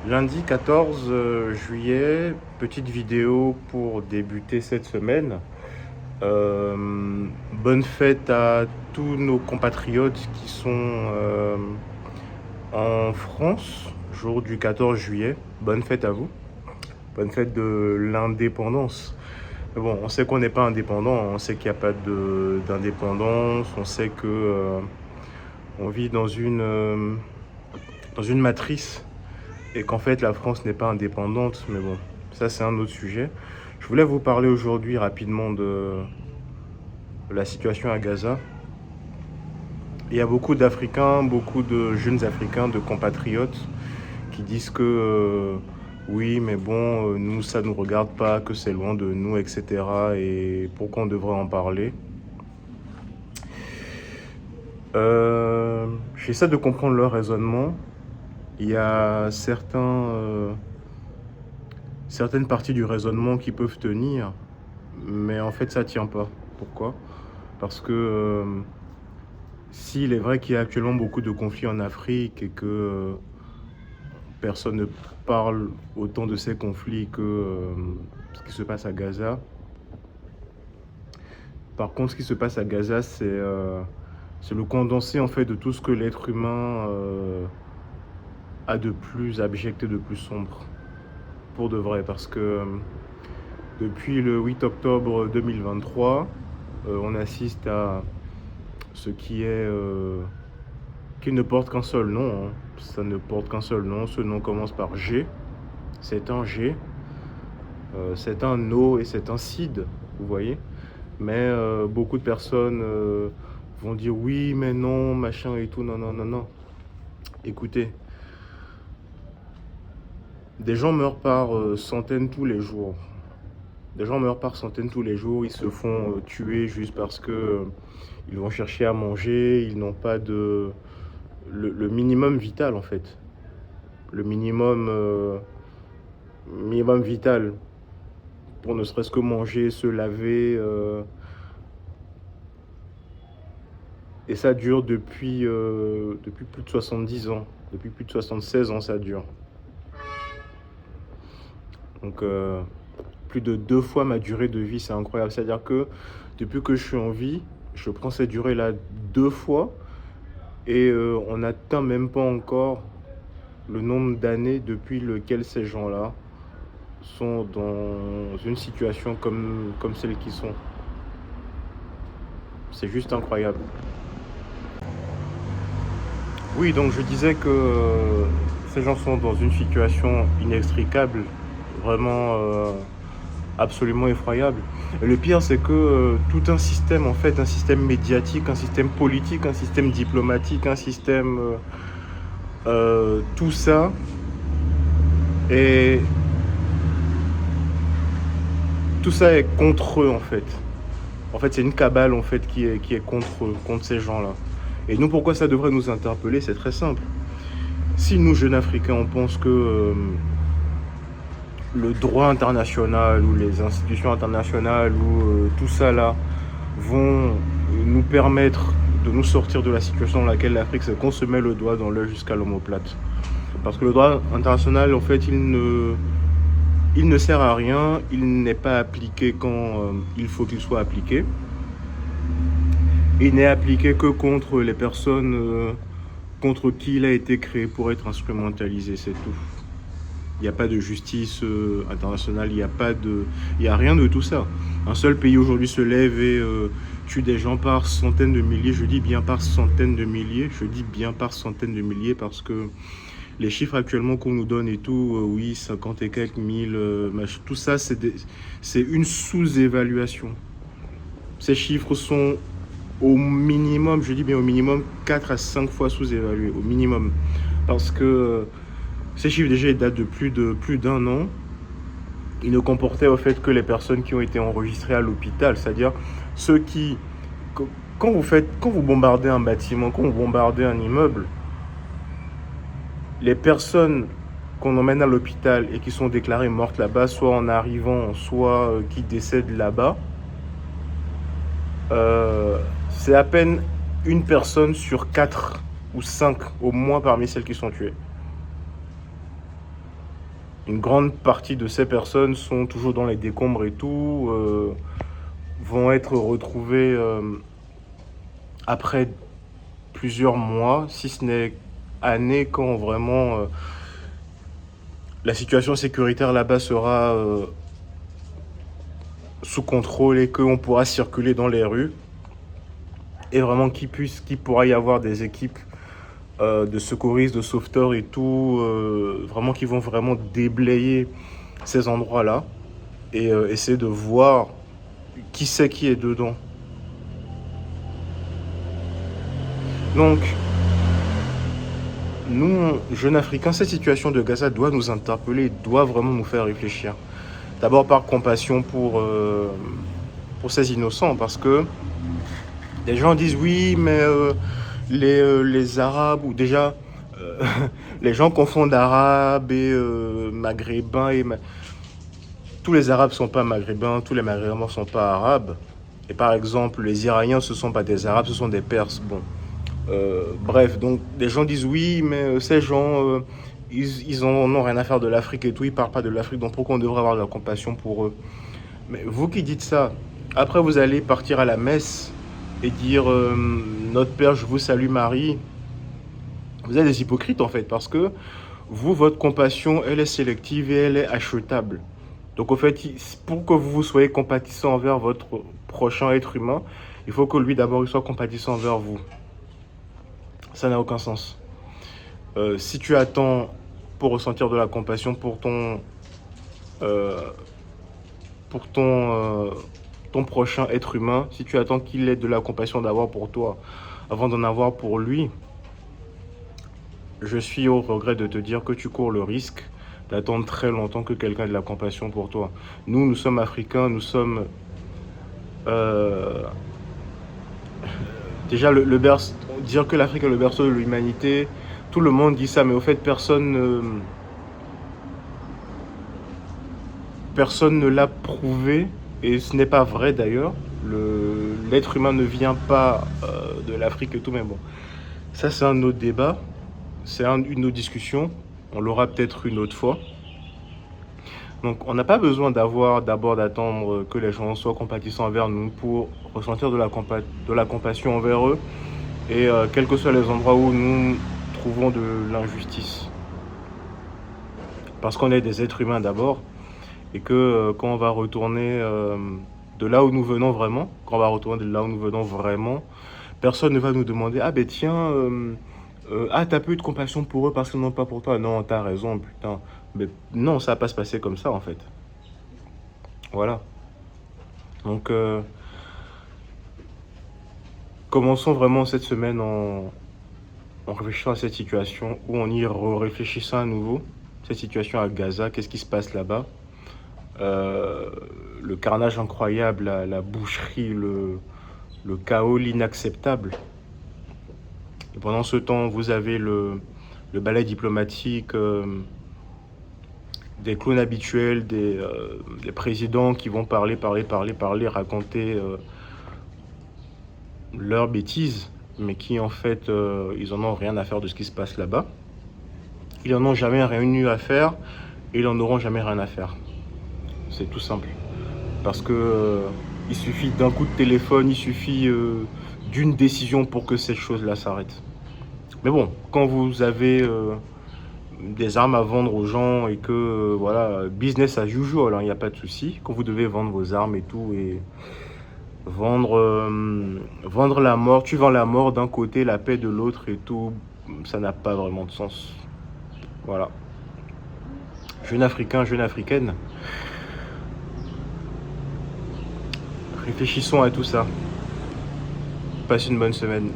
Lundi 14 juillet, petite vidéo pour débuter cette semaine. Bonne fête à tous nos compatriotes qui sont en France, jour du 14 juillet. Bonne fête à vous. Bonne fête de l'indépendance. Mais bon, on sait qu'on n'est pas indépendant, on sait qu'il n'y a pas d'indépendance, on sait que on vit dans une matrice et qu'en fait la France n'est pas indépendante, mais bon, ça c'est un autre sujet. Je voulais vous parler aujourd'hui rapidement de la situation à Gaza. Il y a beaucoup d'Africains, beaucoup de jeunes Africains, de compatriotes qui disent que oui, mais bon, nous ça ne nous regarde pas, que c'est loin de nous, etc. Et pourquoi on devrait en parler. J'essaie de comprendre leur raisonnement. Il y a certaines parties du raisonnement qui peuvent tenir, mais en fait ça tient pas. Pourquoi? Parce que s'il est vrai qu'il y a actuellement beaucoup de conflits en Afrique et que personne ne parle autant de ces conflits que ce qui se passe à Gaza. Par contre, ce qui se passe à Gaza, c'est le condensé en fait de tout ce que l'être humain a de plus abject et de plus sombre. Pour de vrai, parce que depuis le 8 octobre 2023, on assiste à ce qui ne porte qu'un seul nom. Hein. Ça ne porte qu'un seul nom. Ce nom commence par G. C'est un G. C'est un O et c'est un CID, vous voyez. Mais beaucoup de personnes vont dire oui, mais non, machin et tout. Non, non, non, non. Écoutez, des gens meurent par centaines tous les jours. Des gens meurent par centaines tous les jours. Ils se font tuer juste parce que ils vont chercher à manger. Ils n'ont pas le minimum vital en fait. Le minimum vital pour ne serait-ce que manger, se laver. Et ça dure depuis plus de 70 ans. Depuis plus de 76 ans, ça dure. Donc, plus de 2 fois ma durée de vie, c'est incroyable. C'est-à-dire que depuis que je suis en vie, je prends cette durée-là 2 fois et on n'atteint même pas encore le nombre d'années depuis lequel ces gens-là sont dans une situation comme celle qu'ils sont. C'est juste incroyable. Oui, donc je disais que ces gens sont dans une situation inextricable, vraiment absolument effroyable. Et le pire, c'est que tout un système, en fait, un système médiatique, un système politique, un système diplomatique, un système... tout ça est... Tout ça est contre eux, en fait. En fait, c'est une cabale, en fait, qui est contre ces gens-là. Et nous, pourquoi ça devrait nous interpeller? C'est très simple. Si nous, jeunes Africains, on pense que le droit international ou les institutions internationales ou tout ça là vont nous permettre de nous sortir de la situation dans laquelle l'Afrique, c'est qu'on se met le doigt dans l'œil jusqu'à l'omoplate. Parce que le droit international, en fait, il ne sert à rien, il n'est pas appliqué quand il faut qu'il soit appliqué. Il n'est appliqué que contre les personnes contre qui il a été créé pour être instrumentalisé, c'est tout. Il n'y a pas de justice internationale, il n'y a rien de tout ça. Un seul pays aujourd'hui se lève et tue des gens par centaines de milliers. Je dis bien par centaines de milliers. Je dis bien par centaines de milliers parce que les chiffres actuellement qu'on nous donne et tout, oui, 50 et quelques mille, tout ça, c'est une sous-évaluation. Ces chiffres sont au minimum, je dis bien au minimum, 4 à 5 fois sous-évalués, au minimum. Parce que ces chiffres déjà ils datent de plus d'un an. Ils ne comportaient au fait que les personnes qui ont été enregistrées à l'hôpital, c'est-à-dire ceux qui, quand vous bombardez un bâtiment, quand vous bombardez un immeuble, les personnes qu'on emmène à l'hôpital et qui sont déclarées mortes là-bas, soit en arrivant, soit qui décèdent là-bas, c'est à peine une personne sur 4 ou 5 au moins parmi celles qui sont tuées. une grande partie de ces personnes sont toujours dans les décombres et tout, vont être retrouvées après plusieurs mois, si ce n'est années, quand vraiment la situation sécuritaire là-bas sera sous contrôle et qu'on pourra circuler dans les rues. Et vraiment qu'il pourra y avoir des équipes de secouristes, de sauveteurs et tout, vraiment qui vont vraiment déblayer ces endroits-là et essayer de voir qui c'est qui est dedans. Donc, nous, jeunes Africains, cette situation de Gaza doit nous interpeller, doit vraiment nous faire réfléchir. D'abord par compassion pour ces innocents, parce que les gens disent oui, mais les Arabes, ou déjà, les gens confondent Arabes et Maghrébins. Tous les Arabes ne sont pas Maghrébins, tous les Maghrébins ne sont pas Arabes. Et par exemple, les Iraniens, ce ne sont pas des Arabes, ce sont des Perses. Bon. Bref, donc les gens disent oui, mais ces gens, ils en ont rien à faire de l'Afrique et tout, ils parlent pas de l'Afrique, donc pourquoi on devrait avoir de la compassion pour eux? Mais vous qui dites ça, après vous allez partir à la messe et dire notre Père, je vous salue Marie. Vous êtes des hypocrites en fait, parce que vous, votre compassion, elle est sélective et elle est achetable. Donc en fait, pour que vous soyez compatissant envers votre prochain être humain, il faut que lui d'abord il soit compatissant envers vous. Ça n'a aucun sens. Si tu attends pour ressentir de la compassion pour ton prochain être humain, si tu attends qu'il ait de la compassion d'abord pour toi avant d'en avoir pour lui, je suis au regret de te dire que tu cours le risque d'attendre très longtemps que quelqu'un ait de la compassion pour toi. Nous sommes africains, nous sommes déjà le berceau. Dire que l'Afrique est le berceau de l'humanité, tout le monde dit ça, mais au fait, personne ne l'a prouvé, et ce n'est pas vrai d'ailleurs. L'être humain ne vient pas de l'Afrique et tout, mais bon, ça c'est un autre débat, c'est une autre discussion, on l'aura peut-être une autre fois. Donc on n'a pas besoin d'abord d'attendre que les gens soient compatissants envers nous pour ressentir de la compassion envers eux. Et quels que soient les endroits où nous trouvons de l'injustice. Parce qu'on est des êtres humains d'abord, et que quand on va retourner de là où nous venons vraiment, personne ne va nous demander « Ah ben tiens, t'as pas eu de compassion pour eux parce qu'ils n'ont pas pour toi. » Non, t'as raison, putain. Mais non, ça va pas se passer comme ça en fait. Voilà. Donc... commençons vraiment cette semaine en réfléchissant à cette situation, ou en y réfléchissant à nouveau. Cette situation à Gaza, qu'est-ce qui se passe là-bas? Le carnage incroyable, la boucherie, le chaos, l'inacceptable. Et pendant ce temps, vous avez le ballet diplomatique, des clowns habituels, des présidents qui vont parler, raconter leurs bêtises, mais qui en fait, ils en ont rien à faire de ce qui se passe là-bas. Ils en ont jamais rien eu à faire, et ils en auront jamais rien à faire. C'est tout simple. Parce que il suffit d'un coup de téléphone, il suffit d'une décision pour que cette chose-là s'arrête. Mais bon, quand vous avez des armes à vendre aux gens et que, voilà, business as usual, il n'y a pas de souci. Quand vous devez vendre vos armes et tout, et vendre la mort, tu vends la mort d'un côté, la paix de l'autre et tout, ça n'a pas vraiment de sens. Voilà. Jeune Africain, jeune Africaine, réfléchissons à tout ça. Passe une bonne semaine.